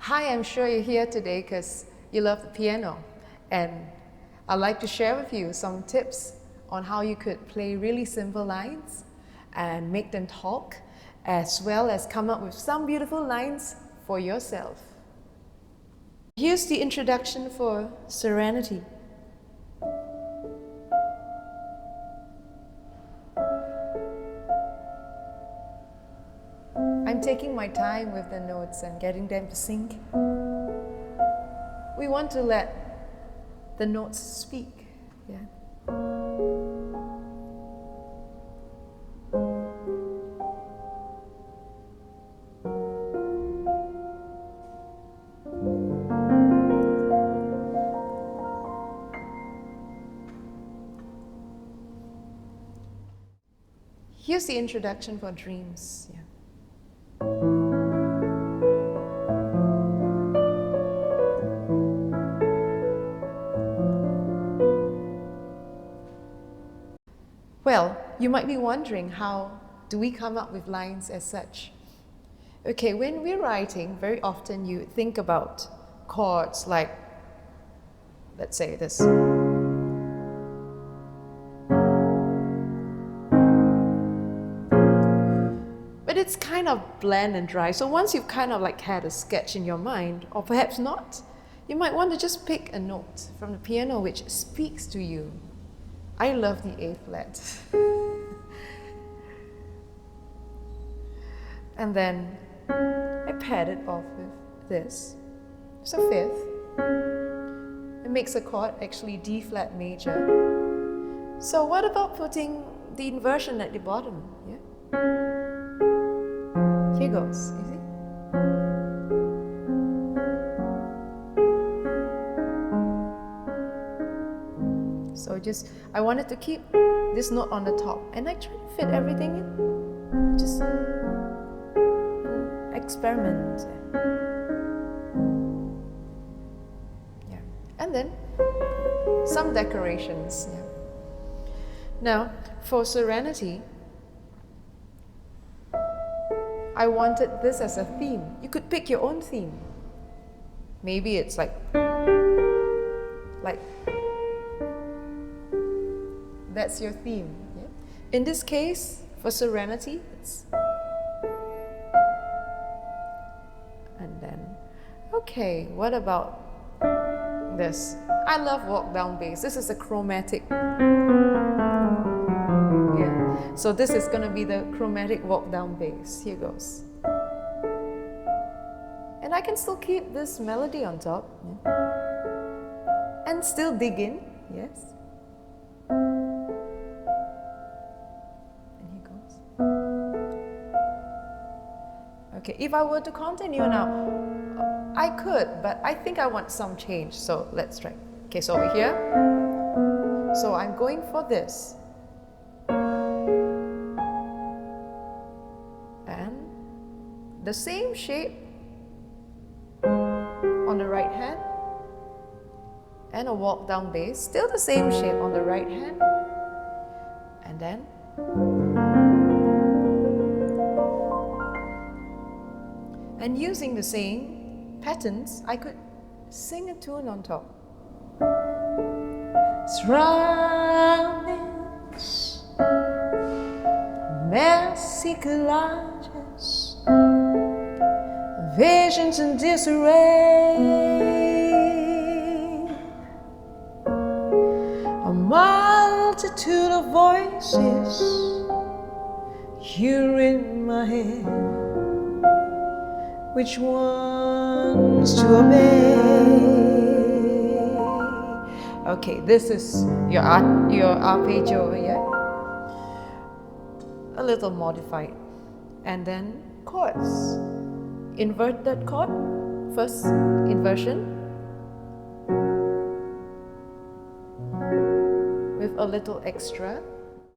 Hi, I'm sure you're here today because you love the piano, and I'd like to share with you some tips on how you could play really simple lines and make them talk, as well as come up with some beautiful lines for yourself. Here's the introduction for Serenity. I'm taking my time with the notes and getting them to sync. We want to let the notes speak. Yeah. Here's the introduction for Dreams. Yeah. Well, you might be wondering, how do we come up with lines as such? Okay, when we're writing, very often you think about chords like, let's say this. But it's kind of bland and dry. So once you've kind of like had a sketch in your mind, or perhaps not, you might want to just pick a note from the piano which speaks to you. I love the A flat. And then I pad it off with this. It's a fifth. It makes a chord actually D flat major. So what about putting the inversion at the bottom? Yeah. Here goes, you see? So I wanted to keep this note on the top, and I try to fit everything in. Just experiment. Yeah. And then some decorations. Yeah. Now, for Serenity, I wanted this as a theme. You could pick your own theme. Maybe it's like that's your theme. Yeah? In this case, for Serenity, it's and then, okay, what about this? I love walk down bass. This is a chromatic. Yeah. So this is gonna be the chromatic walk down bass. Here goes. And I can still keep this melody on top. Yeah. And still dig in. Yes. Okay, if I were to continue now, I could, but I think I want some change, so let's try. Okay, so over here, so I'm going for this. And the same shape on the right hand, and a walk down bass, still the same shape on the right hand, and then and using the same patterns, I could sing a tune on top. Surroundings, messy collages, visions in disarray, a multitude of voices here in my head. Which ones to obey? Okay, this is your arpeggio, yeah? A little modified. And then chords. Inverted chord, first inversion. With a little extra.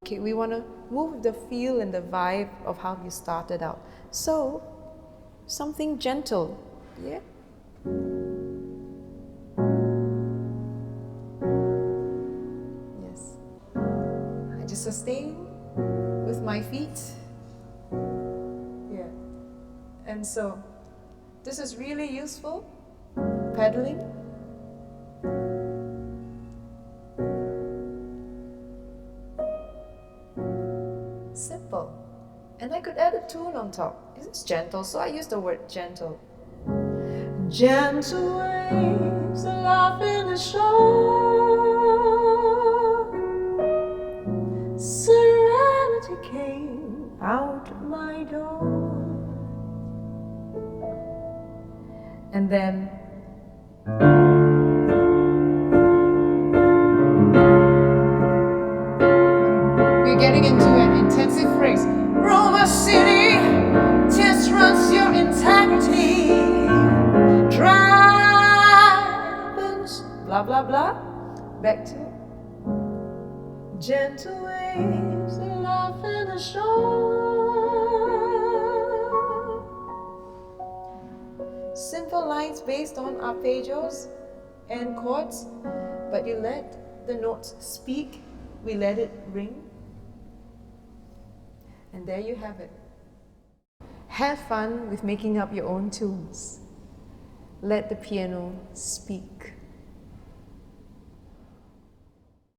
Okay, we want to move the feel and the vibe of how you started out. So, something gentle, yeah? Yes. I just sustain with my feet. Yeah. And so This is really useful. Pedaling. Simple. And I could add a tune on top. It's gentle, so I use the word gentle. Gentle waves are laughing the shore. Serenity came out my door. And then we're getting into an intensive phrase. Roma City, test runs your integrity. Drivers, blah blah blah. Back to gentle waves that laugh in the shore. Simple lines based on arpeggios and chords, but you let the notes speak, we let it ring. And there you have it. Have fun with making up your own tunes. Let the piano speak.